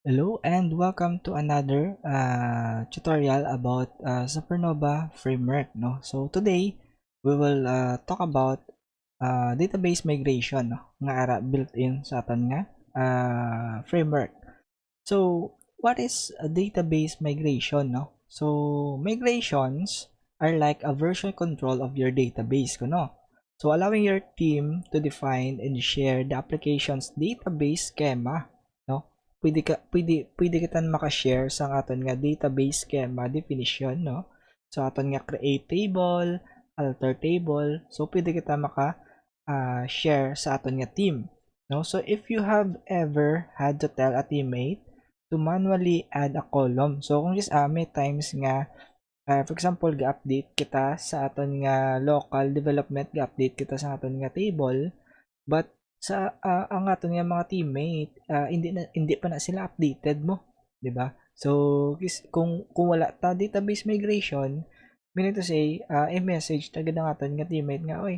Hello and welcome to another tutorial about Supernova framework. No, so today we will talk about database migration. No, nga ara built-in sa aton nga framework. So what is a database migration? No, so migrations are like a version control of your database. No, so allowing your team to define and share the application's database schema. No, pwede kita maka-share sa aton nga database schema definition, no? So aton nga create table, alter table. So pwede kita maka share sa aton nga team, no? So if you have ever had to tell a teammate to manually add a column. So kung may times nga for example ga-update kita sa aton nga local development, ga-update kita sa aton nga table, but sa ang aton nga mga teammate hindi pa na sila updated mo, 'di ba? So kung wala ta database migration, meaning to say i-message tagad ang aton nga teammate nga oy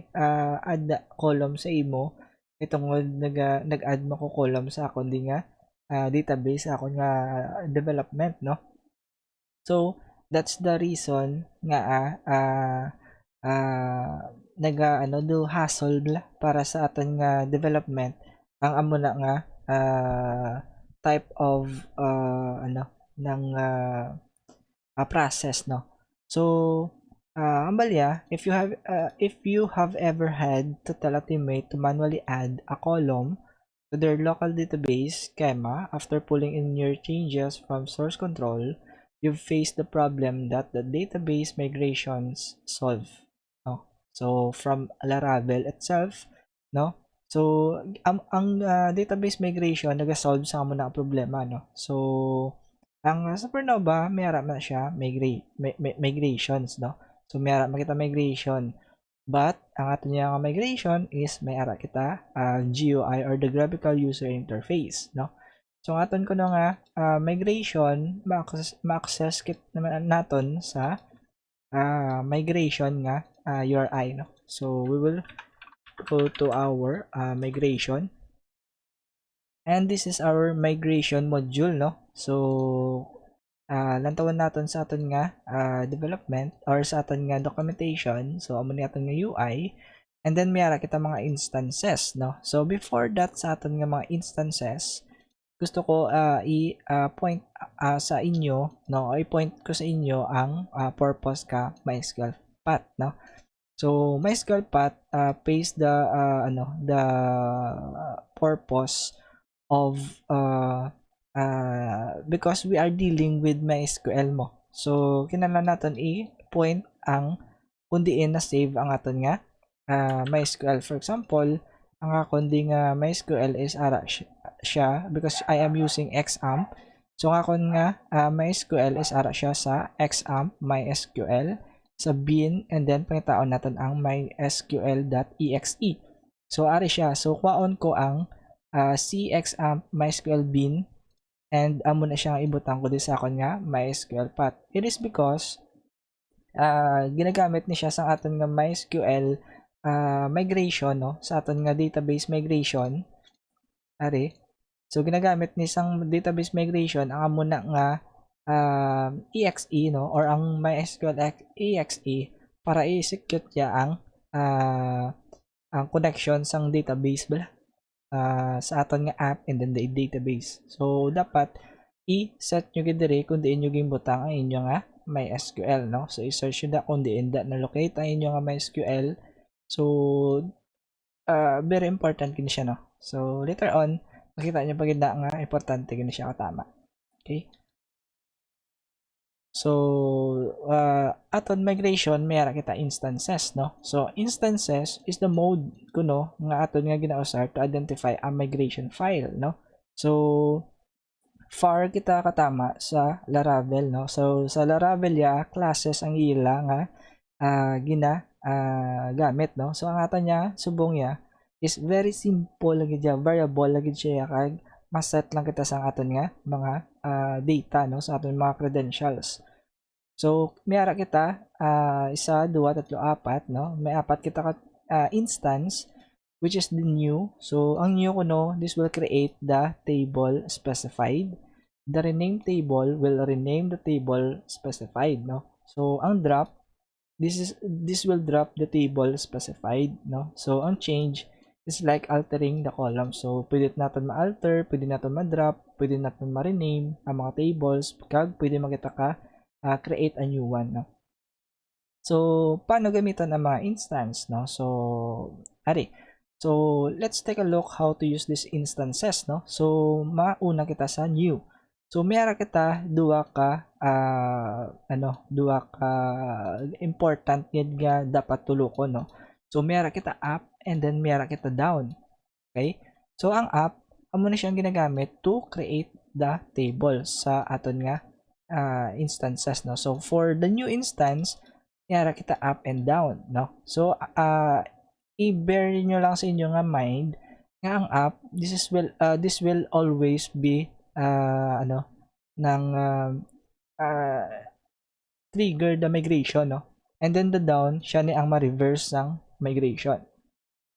add column sa imo itong nag-add mo ko column sa akon di nga database sa akon nga development, no? So that's the reason nga do hustle para sa aton nga development ang amo na nga type of ng process, no? So ambalya, if you have ever had to tell a teammate to manually add a column to their local database schema after pulling in your changes from source control, you've faced the problem that the database migrations solve, no? So from Laravel itself, no? So ang database migration nag-solve sa amo na problema, no? So ang Supernova mayara man siya migrations, no? So mayara makita migration. But ang ato niya migration is may ara kita GUI or the graphical user interface, no? So ang aton ko nga migration ma-access kit naman naton sa migration nga URI, no? So we will go to our migration, and this is our migration module, no? So lantawan naton sa aton nga development or sa aton nga documentation. So amo ni aton nga UI, and then mayara kita mga instances, no? So before that sa aton nga mga instances, gusto ko i-point sa inyo, no? I-point ko sa inyo ang purpose ka MySQL path, no? So MySQL path pays the purpose of because we are dealing with MySQL mo. So kinahanglan naton i-point ang kundiin na save ang aton nga MySQL. For example, ang akon di nga MySQL is ara siya because I am using XAMPP. So ang akon nga MySQL is ara siya sa XAMPP MySQL sa bin, and then pangitaon naton ang mysql.exe. So ari siya. So kwaon ko ang cxampp mysql bin, and amo na siyang ibutang ko di sa akon nga MySQL path. It is because ginagamit ni siya sa aton nga MySQL migration, no? Sa aton nga database migration ari. So ginagamit ni sang database migration ang amo na nga exe, no, or ang MySQL exe para i-execute ya ang connection sang database bala sa aton nga app and then the database. So dapat i-set nyo gid diri kung diin nyo gimbutang ang inyo nga MySQL, no? So i-search nyo da kung diin da na locate ang inyo nga MySQL. So very important kini siya, no? So later on makita nyo pagid na nga importante kini siya katama. Okay? So aton migration mayara kita instances, no? So instances is the mode kuno nga aton nga ginausar to identify a migration file, no? So far kita katama sa Laravel, no? So sa Laravel ya classes ang ila nga gamit, no? So ang aton nya subong ya is very simple lagi siya, variable lagi siya kag maset lang kita sa aton nga mga data, no, sa aton mga credentials. So mayara kita isa, dua, tatlo, apat, no? May apat kita ka instance which is the new. So ang new kuno, this will create the table specified. the rename table will rename the table specified, no? So ang drop, this will drop the table specified, no? So ang change is like altering the column. So pwede natin ma-alter, pwede natin ma-drop, pwede natin ma-rename ang mga tables, kag pwede makita ka create a new one, no? So paano gamitan ang mga instance, no? So ari, so let's take a look how to use these instances, no? So mauna kita sa new. So mayara kita duwa ka important yun nga dapat tulukon, no? So mayara kita up and then mayara kita down. Okay? So ang up amo na siyang ginagamit to create the table sa aton nga instances, no? So for the new instance, mayara kita up and down, no? So i-bear nyo lang sa inyo nga mind nga ang up, this will always be trigger the migration, no? And then the down, siya ni ang ma-reverse ng migration.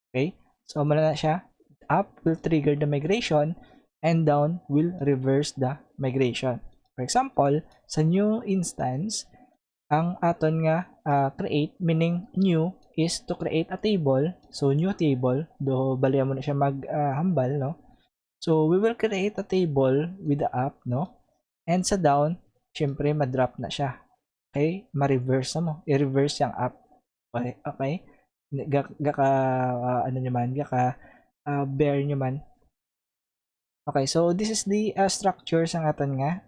Okay? So mula na siya, up will trigger the migration and down will reverse the migration. For example, sa new instance, ang aton nga create, meaning new, is to create a table. So new table, do baliya mo na siya maghambal, no? So we will create a table with the up, no? And sa down, syempre ma-drop na siya. Okay? Ma-reverse na mo. I-reverse yung up. Okay? Okay? Ano nyo man, bear nyo man. Okay, so this is the structure sa aton nga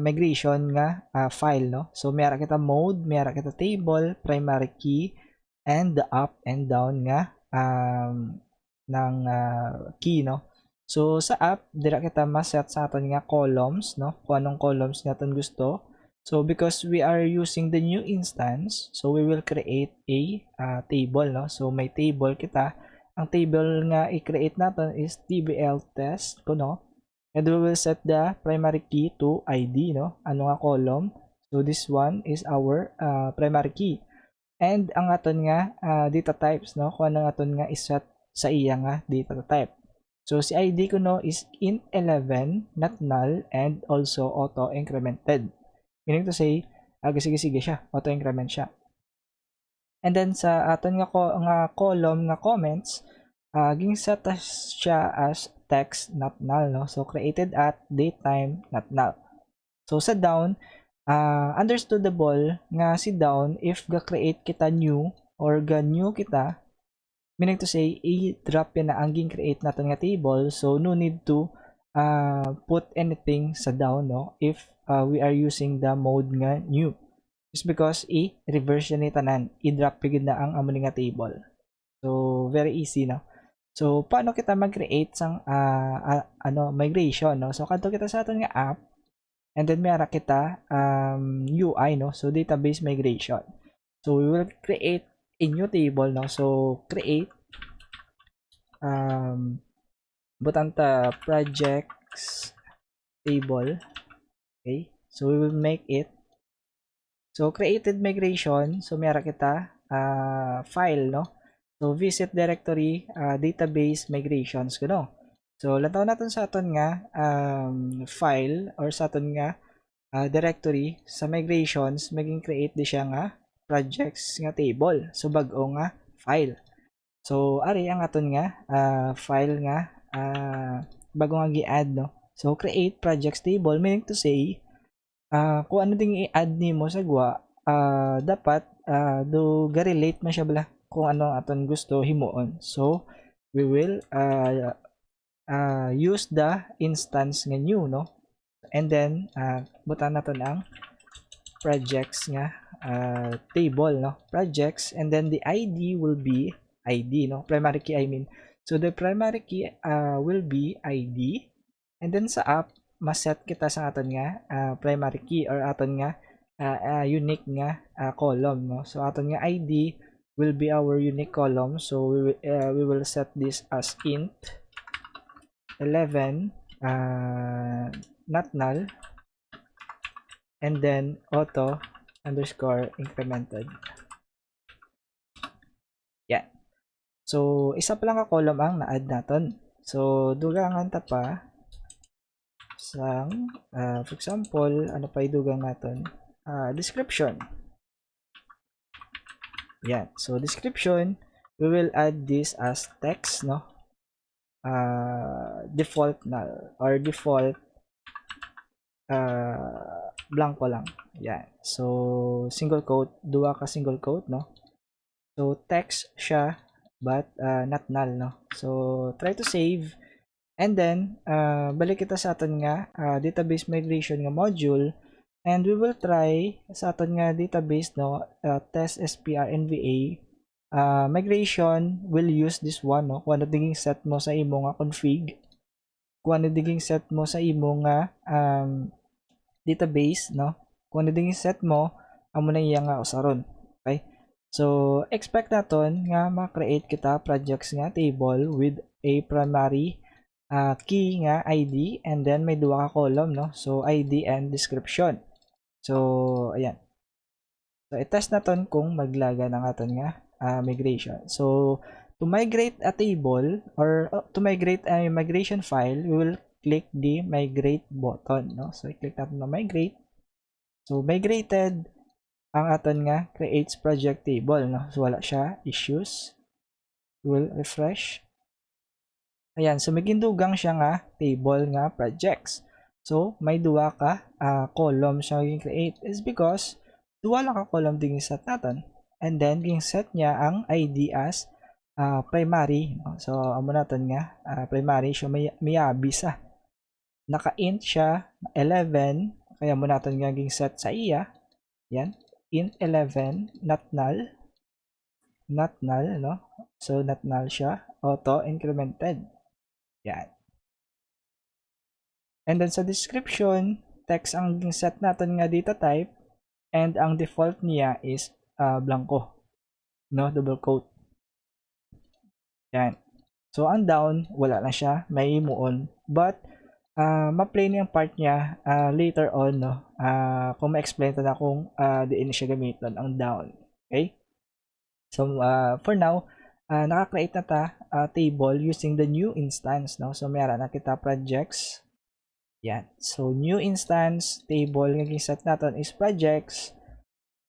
migration nga file, no? So mayara kita mode, mayara kita table, primary key, and the up and down nga ng key, no? So sa app dira kita ma-set sa aton nga columns, no? Kung anong columns natin gusto. So because we are using the new instance, so we will create a table, no? So may table kita. Ang table nga i-create natin is tbl test, no? And we will set the primary key to ID, no? Ano nga column? So this one is our primary key. And ang aton nga data types, no? Kung ano aton nga iset sa iya nga data type. So si ID ko, no, is int 11, not null, and also auto incremented. Meaning to say, sige siya, auto increment siya. And then sa aton nga column nga comments, ging set siya as text not null, no? So created at datetime not null. So sa down, understandable nga si down if ga create kita new or ga new kita, meaning to say i-drop yan na ang ging create natin nga table, so no need to put anything sa down, no, if we are using the mode nga new. Just because i-reverse yan ni tanan, i-drop pigid na ang among nga table. So very easy, no? So paano kita mag-create sang migration, no? So kadto kita sa aton nga app, and then mayara kita UI, no? So database migration. So we will create a new table, no? So create butanta projects table. Okay, so we will make it. So created migration, so mayara kita file, no? So visit directory database migrations kuno. So lantaw natin sa aton nga file or sa aton nga directory sa migrations, maging create di siya nga projects nga table. So bag-o nga file. So ari ang aton nga file nga bago nga gi-add, no? So create projects table, meaning to say kung ano ding i-add nimo sa gwa, dapat do ga-relate man siya bala kung ano aton gusto himuon. So we will use the instance nga new, no? And then butan naton ang projects nga table, no? Projects, and then the ID will be ID, no? Primary key, I mean. So the primary key will be ID, and then sa app maset kita sa aton nga primary key or aton nga unique nga column, no? So aton nga ID will be our unique column, so we will set this as int 11 not null, and then auto underscore incremented. Yeah. So isa pa lang ka column ang na-add naton. So dugangan ta pa sang for example, ano pa idugang naton? Description. Yan. So description, we will add this as text, no? Default null or default blanco lang. Yan. So single quote, duwa ka single quote, no? So text siya but not null, no? So try to save and then balik kita sa aton nga database migration nga module and we will try sa aton nga database, no, test sprnva migration will use this one, no, kung ano diging set mo sa imo nga config, kung ano diging set mo sa imo nga database, no, kung ano diging set mo amo na iya nga usaron. Okay, so expect naton nga ma-create kita projects nga table with a primary key nga ID and then may duwa ka column, no, so ID and description. So ayan, so i-test naton kung maglaga ng aton nga migration. So to migrate a table or to migrate a migration file, we will click the migrate button, no, so i-click natin na migrate. So migrated ang aton nga creates project table, no, so wala siya issues. We will refresh. Ayan, so may gindugang siya nga table nga projects. So may duwa ka column siya create is because duwa lang ka column din set natin and then ging set niya ang ID as primary, no? So amo natin nga primary siya may abisa naka-int siya 11 kaya mo natin nga ging set sa iya. Yan, int 11 not null, no, so not null siya, auto incremented. Yan. And then sa description, text ang set natin nga data type and ang default niya is blanco, no, double quote. Yan. So ang down, wala na siya, may imuon. But ma-play na yung part niya later on, no, kung ma-explain na kung diin siya gamiton ang down. Okay? So for now, naka-create na ta table using the new instance, no. So meron na kita projects. Yan. So new instance table nga giset naton is projects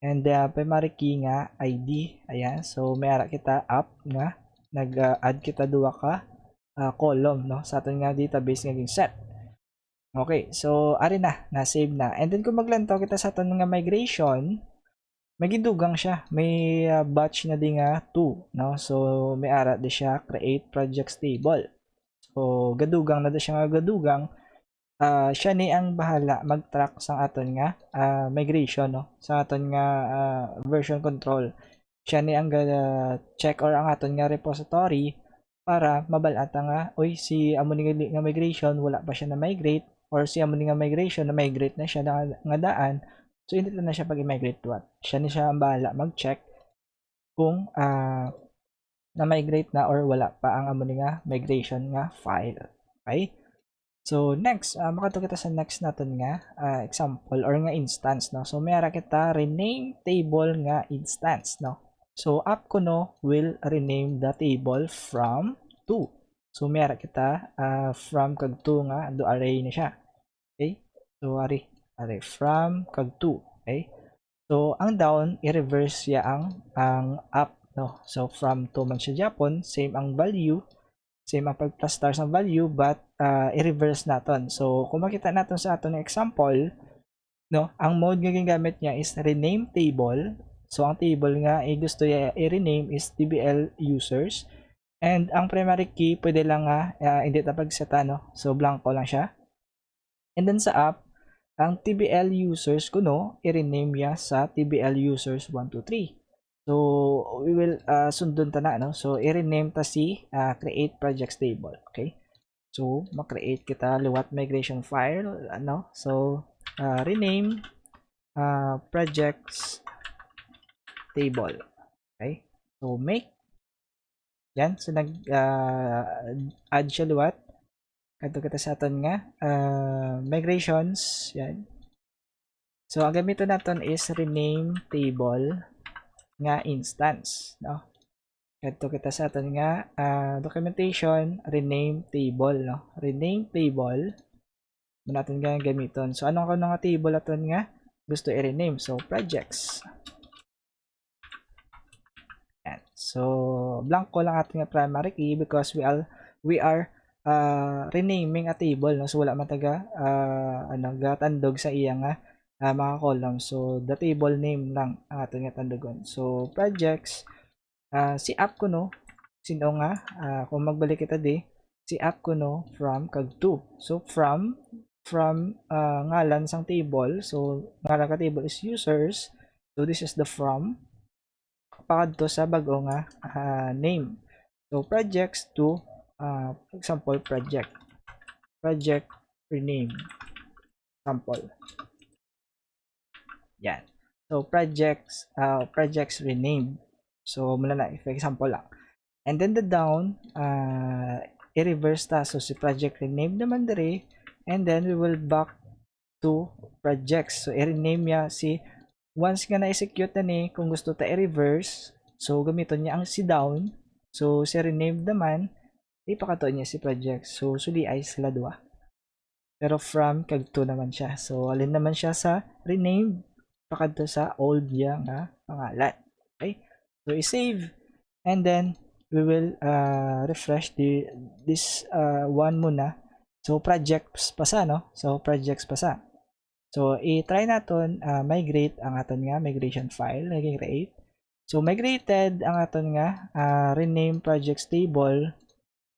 and the primary key nga ID. Ayan. So meron kita app nga nag-add kita duwa ka column, no, sa aton nga database nga set. Okay, so ari na save na. And then kung maglantaw kita sa aton nga migration, may gidugang siya, may batch na di nga 2, no, so may ara di siya create projects table. So gadugang na di siya nga gadugang, siya ni ang bahala mag-track sa aton nga migration, no, sa aton nga version control. Siya ni ang check or ang aton nga repository para mabalata nga oy si amo ni nga migration wala pa siya na migrate or si amo ni nga migration na migrate na siya nga daan. So hindi na siya pag i-migrate what. Siya ni siya ang bahala mag-check kung na-migrate na or wala pa ang amo ni nga migration nga file. Okay? So next, makato kita sa next natin nga example or nga instance, no. So mayara kita rename table nga instance, no. So app ko no will rename the table from 2. So mayara kita from kag 2 nga do array na siya. Okay? So array from kag 2, okay? So ang down i-reverse ya ang up, no. So from 2 man siya Japon, same ang value, same ang pag plus stars ang value but i-reverse naton. So kung makita naton sa aton example, no, ang mode nga gingamit niya is rename table. So ang table nga gusto niya i-rename is tbl users and ang primary key pwede lang nga hindi ta pagseta, no. So blanco lang siya. And then sa app, ang tbl users ko no i-rename niya sa tbl users 1 2 3. So we will sundon ta na, no. So i-rename ta si create projects table. Okay, so ma-create kita liwat migration file, ano. So rename projects table. Okay, so make yan. So nag add siya liwat kadto kita sa aton nga migrations. Yan. So ang gamiton naton is rename table nga instance, no. Kadto kita sa aton nga documentation, rename table, no? Rename table mo natin nga gamiton. So anong kano nga table aton nga gusto i-rename? So projects. Yan. So blanco lang aton nga primary key because we are renaming a table, no? So wala man taga gatandog sa iya nga mga columns. So the table name lang ang aton nga tandogon. So projects si app ko no sino nga kung magbalik kita di si app ko no from kag to. So from ngalan sang table. So ngalan ka table is users. So this is the from pakadto sa bag-o nga name. So projects to example project rename sample. Yan. So projects rename. So muna na for example lang. And then the down i-reverse ta. So si project rename naman dire, and then we will back to projects. So i-rename niya si once nga na-execute na ni kung gusto ta i-reverse, so gamiton niya ang si down. So si rename naman ipakato niya si project. So suli ay sila dua. Pero from kag to naman siya. So alin naman siya sa rename pakadto sa old niya nga pangalan. Okay? So i-save and then we will refresh this one muna. So projects pa sa no. So projects pa sa. So i-try naton migrate ang aton nga migration file na create. So migrated ang aton nga rename projects table.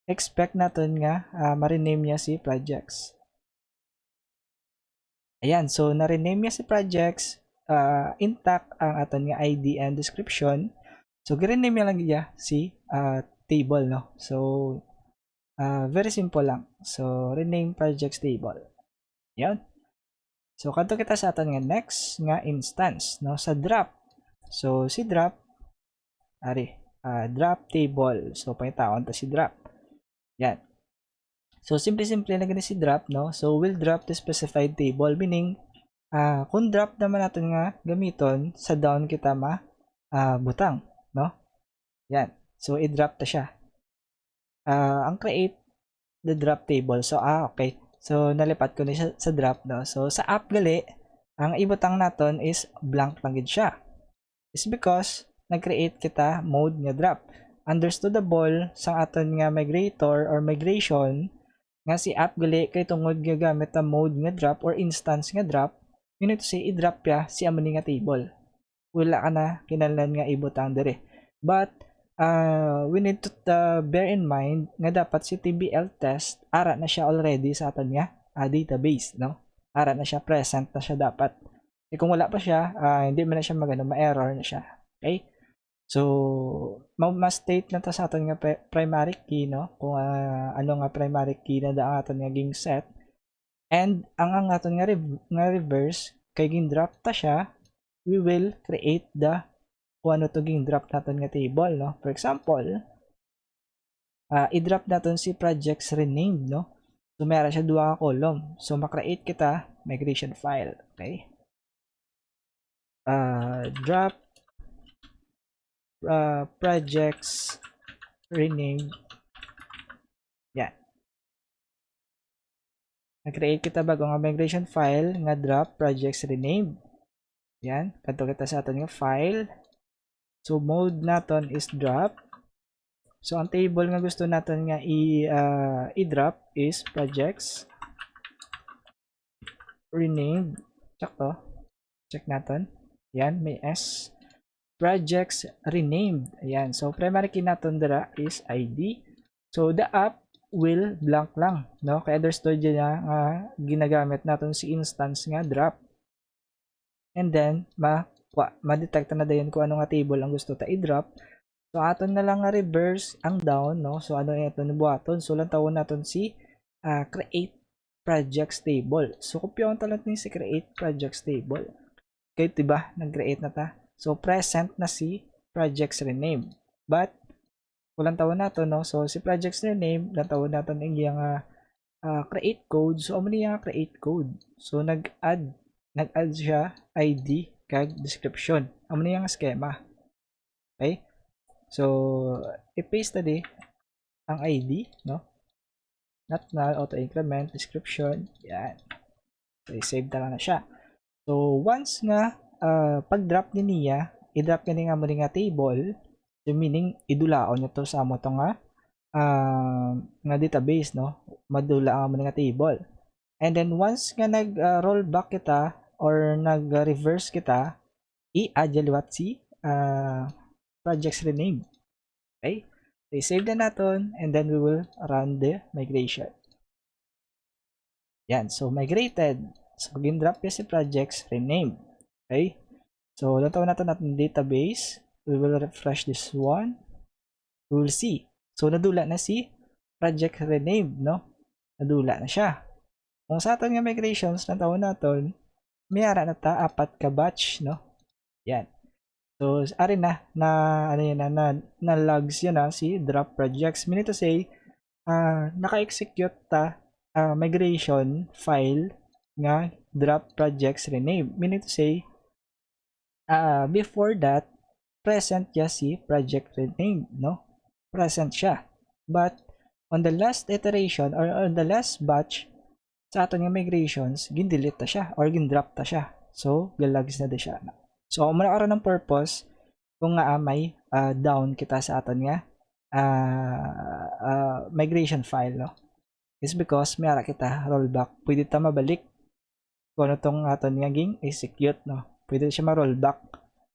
Expect naton nga ma-rename niya si projects. Ayan, so na-rename niya si projects, intact ang aton nga ID and description. So gi-rename niya lang niya si table, no? So very simple lang. So rename projects table. Yan. So kadto kita sa aton nga next nga instance, no, sa drop. So si drop drop table. So pangitaon ta si drop. Yan. So simple na gani si drop, no. So we'll drop the specified table, meaning kung drop naman natin nga gamiton sa down kita butang, no. Yan. So i-drop ta siya. Ang create the drop table. So okay. So nalipat ko na siya sa drop, no. So sa app gali ang ibutang naton is blank lang gid siya. Is because nag-create kita mode nga drop. Understandable sa aton nga migrator or migration nga si app gali kay tungod gagamit ta mode nga drop or instance nga drop, you need to say i-drop ya si amani nga table. Wala ka na kinahanglan nga ibutang dire. But we need to bear in mind nga dapat si TBL test ara na siya already sa aton nga database, no? Ara na siya, present na siya dapat. Kung wala pa siya, hindi man na siya ma-error na siya. Okay? So, ma-state na ta sa aton nga primary key, no? Kung ano nga primary key na da aton nga ging set. And ang aton nga reverse kay ging drop ta siya, we will create the kung ano to ging drop naton nga table, no? For example, i-drop naton si projects renamed, no? So meron siya duha ka column. So ma-create kita migration file, okay? Drop projects renamed. Yan. Na-create kita bago nga migration file nga drop projects renamed. Yan. Kadto kita sa aton nga file. So mode naton is drop. So ang table nga gusto naton nga i-drop is projects renamed. Check to. Check naton. Yan, may S. Projects renamed. Ayan. So, primary key natin dira is ID. So, the app will blank lang. No? Kaya understood niya ginagamit natin si instance nga drop. And then, ma-detect na dayon kung ano nga table ang gusto ta i-drop. So, aton na lang nga reverse ang down. No? So, ano ito nabuhaton? So, lang tawon natin si create projects table. So, kopyawan talat ni si create projects table. Kaya diba, nag-create na ta. So, present na si projects rename. But, walang tawon nato, no? So, si projects rename, natawon nato ng iyang create code. So, amo niya create code. So, nag-add siya ID kag description. Amo niya schema. Okay? So, i-paste na ang ID, no? Not null, auto increment, description, yan. So, i-save na lang na siya. So, once nga, pag-drop ni niya, i-drop niya nga mo nga table, so meaning, idulaon niya to sa mo to nga database, no? Madulaon mo nga table. And then, once nga nag-roll back kita, or nag-reverse kita, i-add liwat si projects rename. Okay? So, i-save na natin, and then we will run the migration. Yan. So, migrated. So, gin-drop niya si projects rename. Okay? So, lantaw natin database. We will refresh this one. We will see. So, nadula na si project rename, no? Nadula na siya. Kung sa aton nga migrations, lantaw natin, mayara na ta, 4 ka batch, no? Yan. So, ari na ano yan na logs yan na si drop projects. Meaning to say, naka-execute ta migration file nga drop projects rename. Meaning to say, before that, present ya si project rename, no? Present siya. But, on the last iteration or on the last batch, sa aton nga migrations, gin-delete ta siya or gin-drop ta siya. So, galags na di siya. So, muna karon ng purpose kung nga may down kita sa aton nga migration file, no? Is because may ara kita rollback. Pwede ta mabalik kung ano tong aton nga ging execute, no? Pwede siya ma-rollback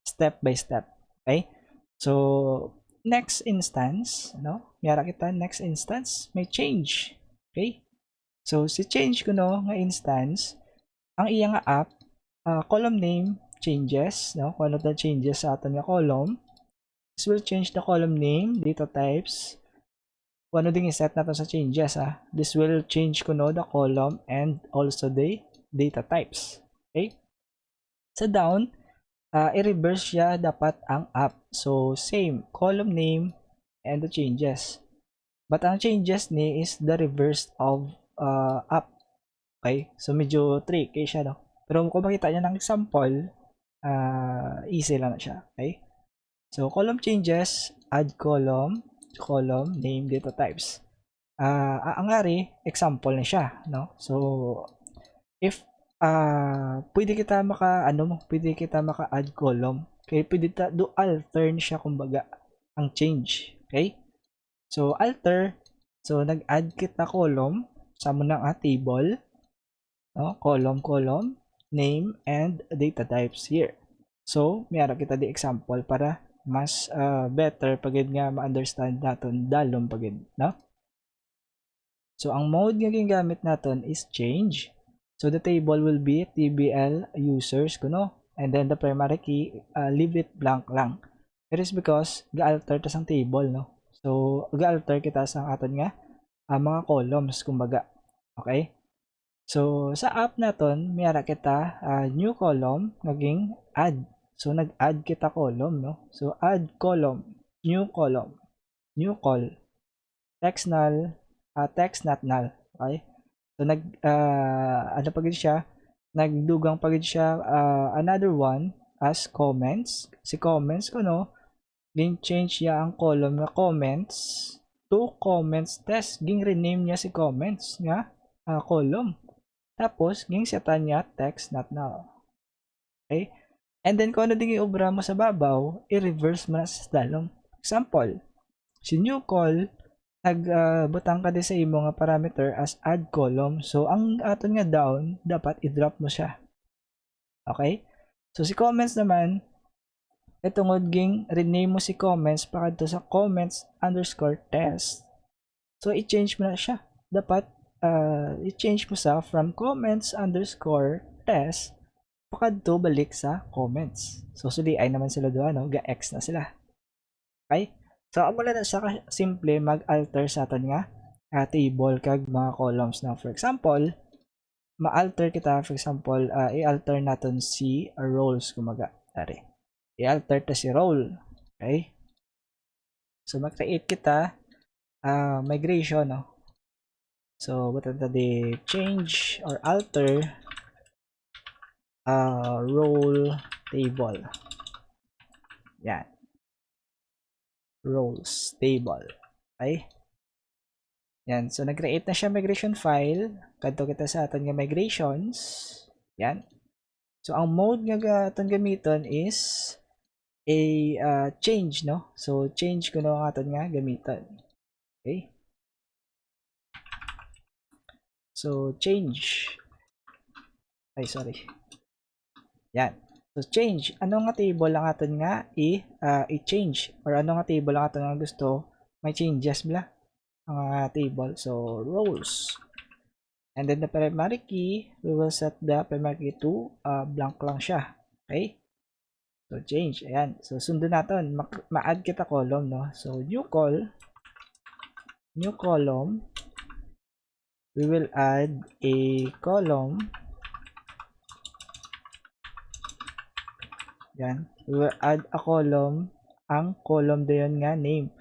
step by step. Okay? So, next instance, no? May ara kita next instance, may change. Okay? So, si change ko no nga instance, ang iya nga app, column name changes, no? Kung ano the changes sa aton nga column. This will change the column name, data types. Kung ano ding i-set natin sa changes, This will change ko no the column and also the data types. Okay? Sa down, i-reverse siya dapat ang up. So, same, column name and the changes. But ang changes ni is the reverse of up. Okay? So, medyo tricky siya, no? Pero kung makita niya ng example, easy lang na siya. Okay? So, column changes, add column, name, data types. Ang ari, example na siya, no? So, if pwede kita pwede kita maka-add column. Okay, pwede ta do alter siya kumbaga ang change. Okay? So, alter, so nag-add kita column sa mo ng table, no? Column, name, and data types here. So, mayroon kita di example para mas better pagid nga ma-understand naton dalom pagid, no? So, ang mode nga gingamit naton is change. So, the table will be tbl users kuno, and then the primary key, leave it blank lang. It is because ga-alter ta sang table, no? So, ga-alter kita sang aton nga mga columns kumbaga. Okay? So, sa app naton, mayara kita new column, naging add. So, nag-add kita column, no? So, add column, new call, text null, text not null. Okay? So, ano pa gid siya? Nagdugang pa gid siya another one as comments. Si comments ko, no? Ging change niya ang column na comments to comments test. Ging rename niya si comments nga column. Tapos, ging setan niya text not null. Okay? And then, kung ano din i-obra mo sa babaw, i-reverse mo na sa dalong. Example, si new call, nagbutang ka din sa imo nga parameter as add column. So, ang aton nga down, dapat i-drop mo siya. Okay? So, si comments naman, itungod ging rename mo si comments para to sa comments underscore test. So, i-change mo na siya. Dapat, i-change mo sa from comments underscore test pakadto balik sa comments. So, ay naman sila doon, no? Ga-X na sila. Okay? So, amo na sa simple mag-alter sa aton nga table kag mga columns na. For example, ma-alter kita, for example, i-alter naton si roles kumaga. Tari. I-alter ta si role. Okay? So, mag-create kita migration, no? So, what are the change or alter role table. Yan. roles table. Okay? Yan. So, nag-create na siya migration file. Kadto kita sa aton nga migrations. Yan. So, ang mode nga aton gamiton is a change, no? So, change ko na ang aton nga gamiton. Okay? So, change. Ay, sorry. Yan. So, change. Ano nga table ang aton nga i-change? Or ano nga table ang aton nga gusto may changes bla? Ang table. So, roles. And then the primary key, we will set the primary key to blank lang siya. Okay? So, change. Ayan. So, sundan natin. Ma-add kita column, no? So, new column. We will add a column. Yan. We will add a column. Ang column doon nga name.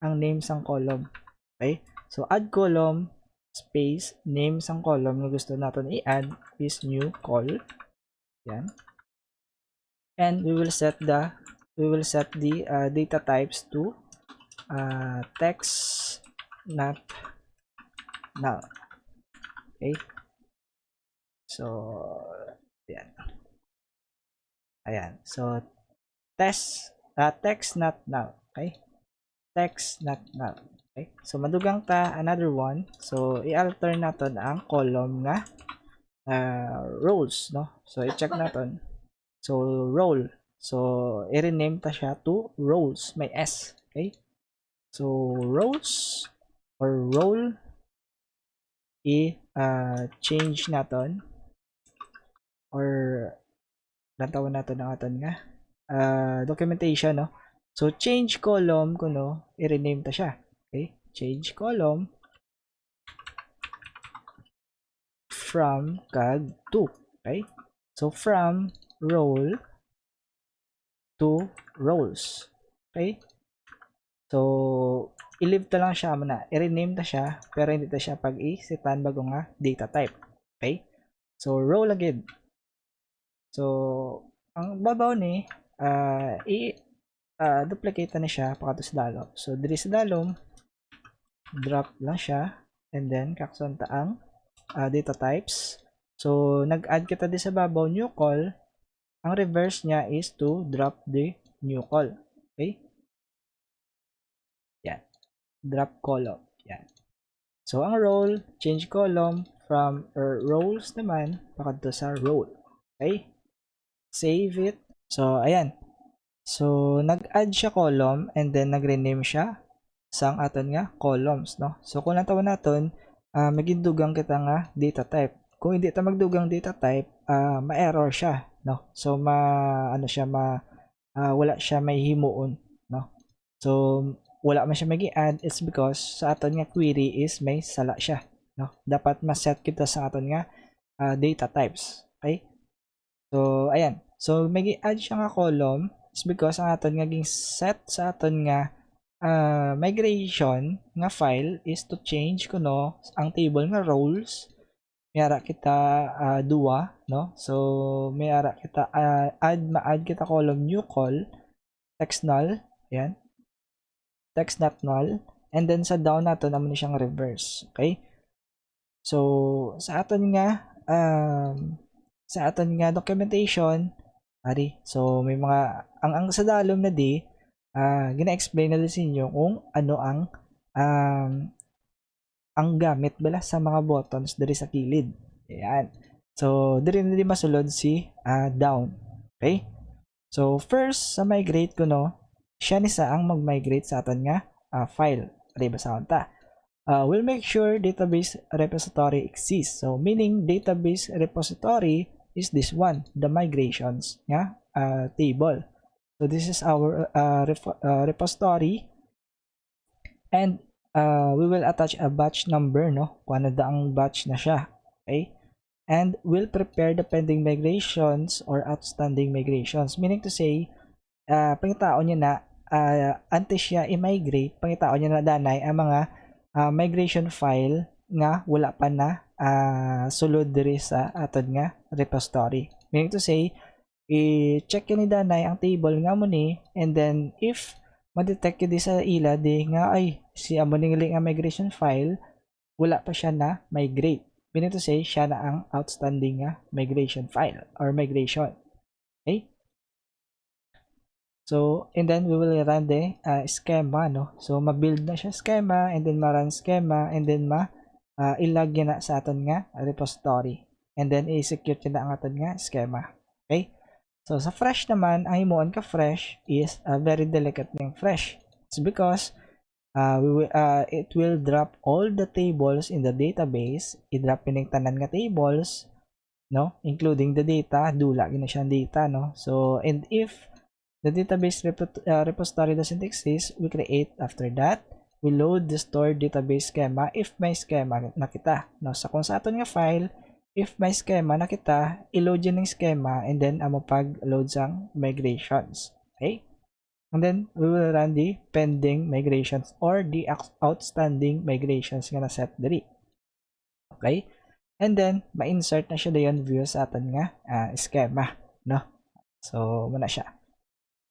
Ang name sang column. Okay? So, add column space name sang column na gusto natin i-add is new call. Yan. And we will set the data types to text not null. Okay? So, yan. Ayan. So, text not null. Okay? Text not null. Okay? So, madugang ta another one. So, i-alter natin ang column nga roles, no? So, i-check natin. So, role. So, i-rename ta siya to roles. May S. Okay? So, roles or role i-change natin or lantawan natin ang aton nga documentation, no? So, change column kuno i-rename ta siya. Okay? Change column from kag to. Okay? So, from role to roles. Okay? So, i-leave ta lang siya muna. I-rename ta siya, pero hindi ta siya pag-i-setan bago nga data type. Okay? So, role again. So, ang babaw ni, duplicate na siya pagkato sa dalom. So, diri sa dalom, drop lang siya, and then, kakson ta ang data types. So, nag-add kita di sa babaw, new call. Ang reverse niya is to drop the new call. Okay? Yan. Drop column. Yan. So, ang role, change column from roles naman, pakadto sa role. Okay? Save it. So, ayan. So, nag-add siya column and then nag-rename siya sang aton nga columns, no? So, kung natawan naton, magindugang kita nga data type. Kung hindi ta magdugang data type, ma-error siya, no? So, wala siya may himuon, no? So, wala man siya magi-add, it's because sa aton nga query is may sala siya, no? Dapat ma-set kita sa aton nga data types, okay? So, ayan. So, magi-add siya nga column is because ang aton nga ging set sa aton nga migration nga file is to change kuno ang table nga roles. Mayara kita duwa, no? So, mayara kita ma-add kita column new call, text null, ayan. Text not null, and then sa down nato naman siyang reverse, okay? So, sa aton nga documentation, so may mga ang sa dalom na di gina-explain na din sa inyo kung ano ang gamit bala sa mga buttons diri sa kilid. Ayan. So, diri na di masulod si down. Okay? So, first sa migrate ko no, siya ni sa ang mag-migrate sa aton nga file. Diba sa ta? We'll make sure database repository exists. So, meaning database repository is this one, the migrations nga table. So, this is our repository, and we will attach a batch number, no? Kung ano ang batch na siya. Okay? And we'll prepare the pending migrations or outstanding migrations. Meaning to say, pangitaon niya na antes siya i-migrate, pangitaon niya na danay ang mga migration file nga wala pa na sulod diri sa aton nga repository. Meaning to say, i-check ni danay ang table nga mo ni, and then if ma-detect yun di sa ila di nga ay si amo ning nga migration file wala pa siya na migrate. Meaning to say, siya na ang outstanding nga migration file or migration. Okay? So, and then we will run the schema, no? So, ma-build na siya schema, and then ma-run schema, and then ilag na sa aton nga repository. And then, i-execute na ang aton nga schema. Okay? So, sa fresh naman, ang himuon ka fresh is very delicate ng fresh. It's because it will drop all the tables in the database. I-drop pining tanan nga tables, no? Including the data. Dula na siyang data, no? So, and if the database repository doesn't exist, we create after that. We load the stored database schema if may schema na kita. No? So, kung sa aton nga file, if may schema na kita, i-load yun ng schema and then amo pag-load sang migrations. Okay? And then, we will run the pending migrations or the outstanding migrations nga na-set diri. Okay? And then, ma-insert na siya dayon view sa aton nga schema. No? So, muna siya.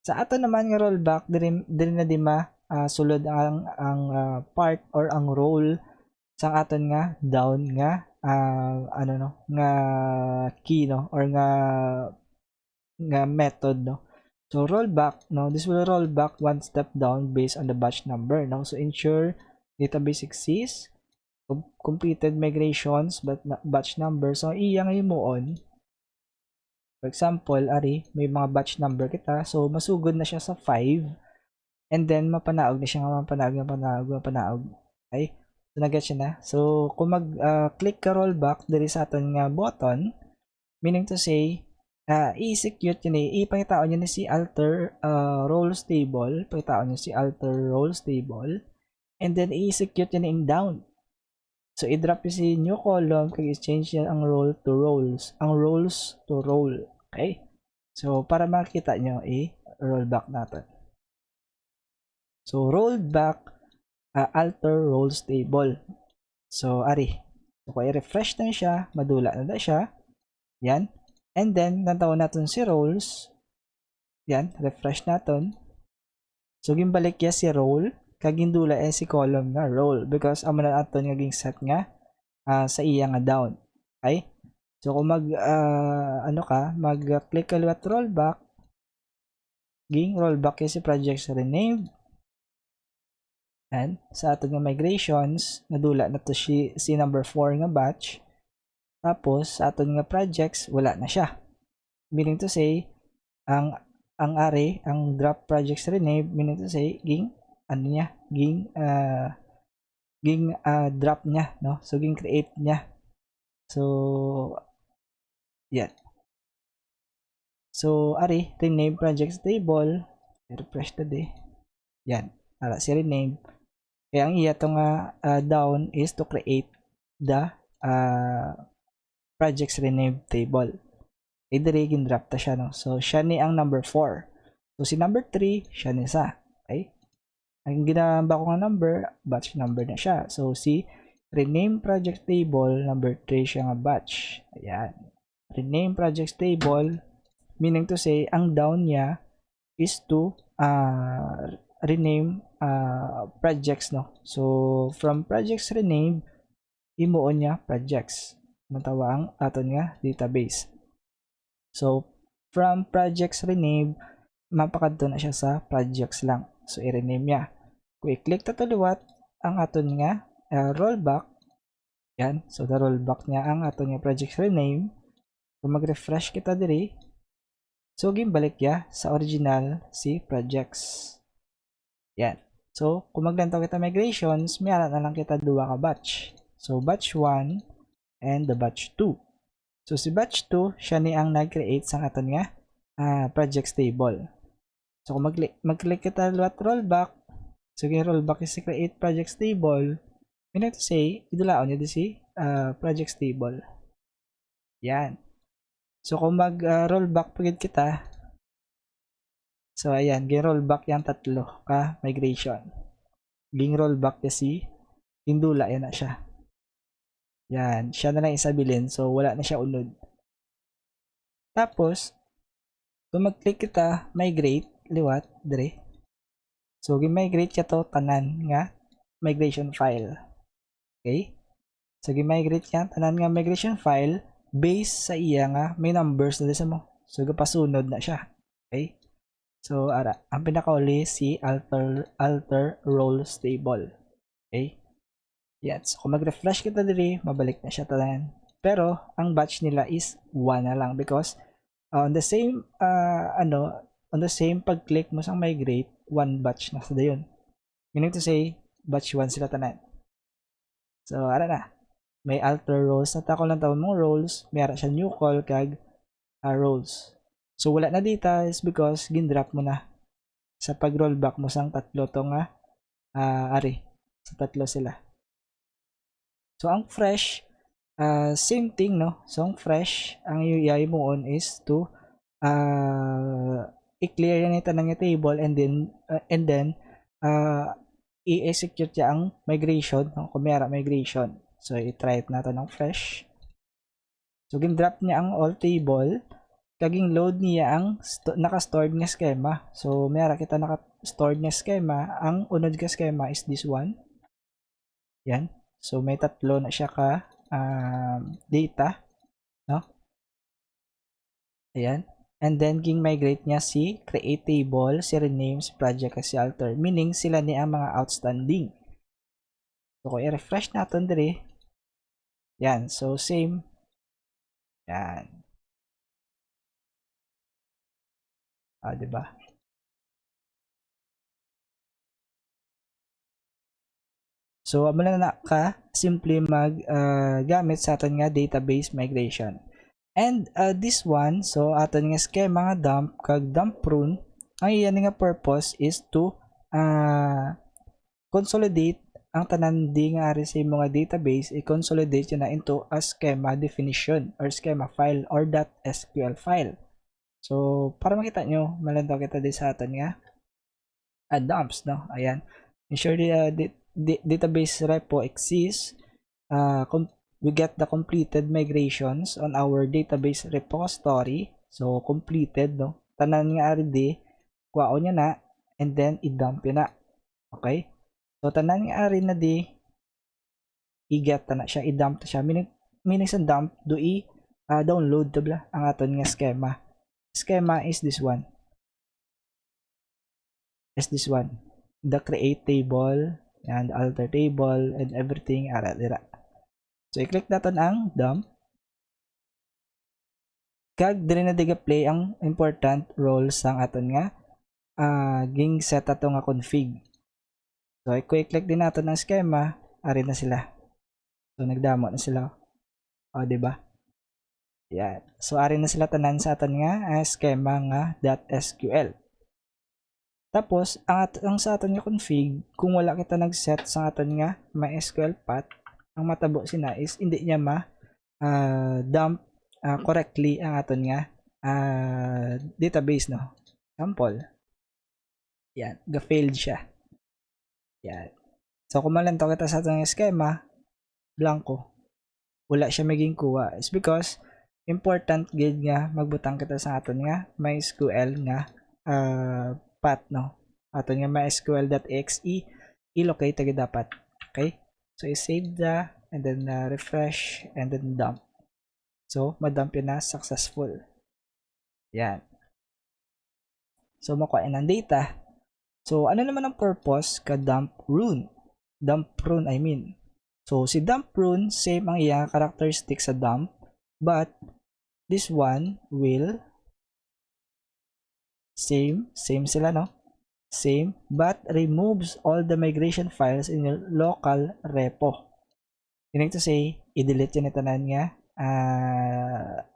Sa ato naman nga rollback, diri na di sulod ang part or ang role sa aton nga down nga nga key, no, or nga method, no. So rollback, no, this will roll back one step down based on the batch number, no. So ensure database exists, completed migrations but batch number. So iya nga himuon. For example, ari, may mga batch number kita. So, masugod na siya sa 5. And then, mapanaog na siya nga mapanaog. Okay? So, nag-get siya na. So, kung mag-click ka rollback, there is aton nga button. Meaning to say, i-execute yun ipakitaon yun si alter roles table. Pakitaon yun si alter roles table. And then, i-execute yun yung down. So, i-drop yung si new column kaya i-change yan ang role to roles. Ang roles to role. Okay? So, para makita nyo, roll back natin. So, roll back alter roles table. So, ari. So, kung i-refresh na siya, madula na siya. Yan. And then, natawon natin si roles. Yan. Refresh natin. So, gimbalik ya si role. Kagindula si column nga role because amo na aton nga ging set nga sa iya nga down. Okay? So kung mag-click ka liwat rollback, ging rollback si projects renamed. And sa aton nga migrations, nadula na to si number 4 nga batch. Tapos sa aton nga projects, wala na siya. Meaning to say, ang array, ang drop projects renamed, meaning to say, ging drop niya, no? So ging create niya. So yan. So ari rename projects table, refresh na di. Yan. Ara si rename. Kaya ang iya tong down is to create the projects rename table. Diri gin drop ta siya, no? So siya ni ang number 4. So si number 3 siya ni sa. Okay? Ang ginamba ko nga number, batch number na siya. So, si rename project table, number 3 siya nga batch. Ayan. Rename project table, meaning to say, ang down niya is to rename projects, no? So, from projects rename, imuon niya projects. Matawa ang aton nga database. So, from projects rename, mapakadto na siya sa projects lang. So, i-rename niya. Kung i-click ta liwat ang aton nga rollback, yan. So, the rollback niya ang aton nga project rename. Kung mag-refresh kita diri, so, gimbalik ya sa original si projects. Yan. So, kung maglantaw kita migrations, mayara na lang kita duwa ka batch. So, batch 1 and the batch 2. So, si batch 2, siya ni ang nag-create sa aton nga projects table. So, kung mag-click kita liwat rollback, so rollback is si create projects table, meaning to say, idulaon nyo si projects table. Yan. So, kung mag-rollback pagid kita, so ayan, gi-rollback yung tatlo ka migration. Ging rollback si indula, yan na siya. Yan, siya na lang isabilin, so wala na siya unod. Tapos, kung mag-click kita, migrate, liwat, dire. So gi-migrate siya to tanan nga migration file. Okay? So gi-migrate niya tanan nga migration file based sa iya nga may numbers na sa mo. So gapasunod na siya. Okay? So ara, ang pinakauli si alter roles table. Okay? Yan. So kung mag-refresh kita diri, mabalik na siya tanan. Pero ang batch nila is 1 na lang because on the same on the same pag-click mo sa migrate, one batch na sa dayon. Meaning to say, batch 1 sila tanan. So ara na. May alter roles na tako lang tawon mong roles, may ara siya new call kag roles. So wala na data is because gindrop mo na sa pag-rollback mo sang tatlo to nga ari. Sa tatlo sila. So ang fresh same thing no. So ang fresh ang iyay mo on is to i-clear yan ito ng table and then i-execute niya ang migration ng kumera migration. So i-try it natin ng fresh. So gin-drop niya ang all table kaging load niya ang naka-stored nga schema. So mera kita naka-stored nga schema, ang unod nga schema is this one. Yan. So may tatlo na siya ka data, no? Ayan. And then ging migrate niya si create table, si rename, si project, si alter. Meaning sila ni ang mga outstanding. So kung i-refresh natin diri, yan. So same. Yan. Diba? So amo na ka simple mag gamit sa aton nga database migration. And this one, so aton nga schema nga dump kag dump prune, ang iyan nga purpose is to consolidate ang tanan di nga ari sa mga database, i-consolidate na into a schema definition or schema file or .sql file. So para makita nyo, malantaw kita di sa aton nga dumps, no? Ayan. Ensure the database repo exists. We get the completed migrations on our database repository. So completed, no? Tanan nga ari di, kuwao niya na, and then i-dump yun na. Okay? So tanan nga ari na di, i-get na siya, i-dump na siya. Meaning sa dump, do i-download tabla ang aton nga schema. Schema is this one. The create table, and alter table, and everything ara dira. So i-click natin ang dump. Kag diri na diga play ang important roles sang aton nga ging set ato nga config. So i-click din natin ang schema, ari na sila. So nagdamo na sila. Di ba? Yan. So ari na sila tanan sa aton nga schema nga .sql. Tapos ang sa aton nga config, kung wala kita nag-set sa aton nga MySQL path, ang matabo sina is hindi niya dump correctly ang aton nga database, no. Sample. Yan, ga-failed siya. Yan. So kung malantaw kita sa aton nga schema, blanco, wala siya maging kuha. It's because important gid nga magbutang kita sa aton nga MySQL nga path, no. Aton nga mysql.exe i-locate agad dapat. Okay? So i-save and then refresh and then dump. So madump yun na successful. Yan. So makuha ng data. So ano naman ang purpose ka dump prune? Dump prune I mean. So si dump prune same ang iyang characteristic sa dump, but this one will same sila, no? Same, but removes all the migration files in your local repo. Meaning to say, i-delete yun ito na nga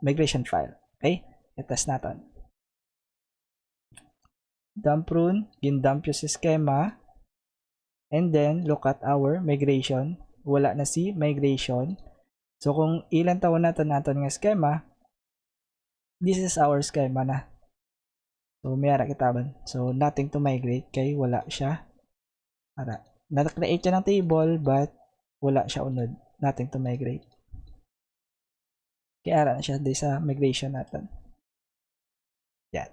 migration file. Okay? I-test natin. Dump prune, gin-dump yung si schema, and then look at our migration. Wala na si migration. So kung ilan taon natin nga schema, this is our schema na. So mayara kita ban. So nothing to migrate kay wala siya. Ara, na-create siya ng table but wala siya unod. Nothing to migrate. Kaya ara na siya di sa migration natin. Yan.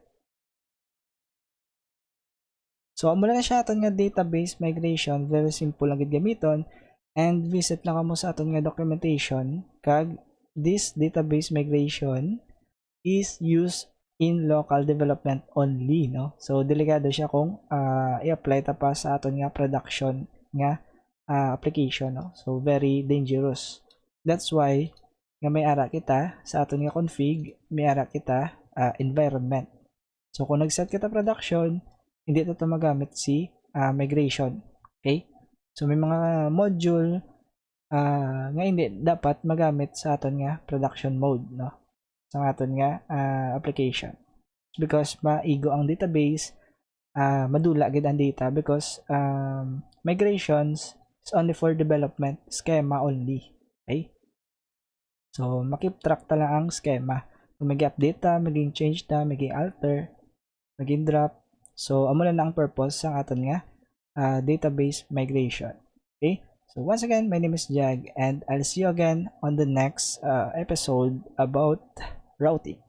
So amo lang siya aton nga database migration, very simple lang gid gamiton, and visit lang kamo sa aton nga documentation kag this database migration is used in local development only, no? So delikado siya kung i-apply ta pa sa aton nga production nga application, no? So very dangerous. That's why nga may ara kita sa aton nga config, may ara kita environment. So kung nag-set kita production, hindi ito magamit si migration. Okay? So may mga module nga hindi dapat magamit sa aton nga production mode, no? Sa aton nga application. Because maigo ang database, madula gid ang data because migrations is only for development schema only. Okay? So makip track ta lang ang schema. Kung mag-update ta, maging change ta, maging alter, maging drop. So amo lang ang purpose sa aton nga database migration. Okay? So once again, my name is Jag and I'll see you again on the next episode about routing.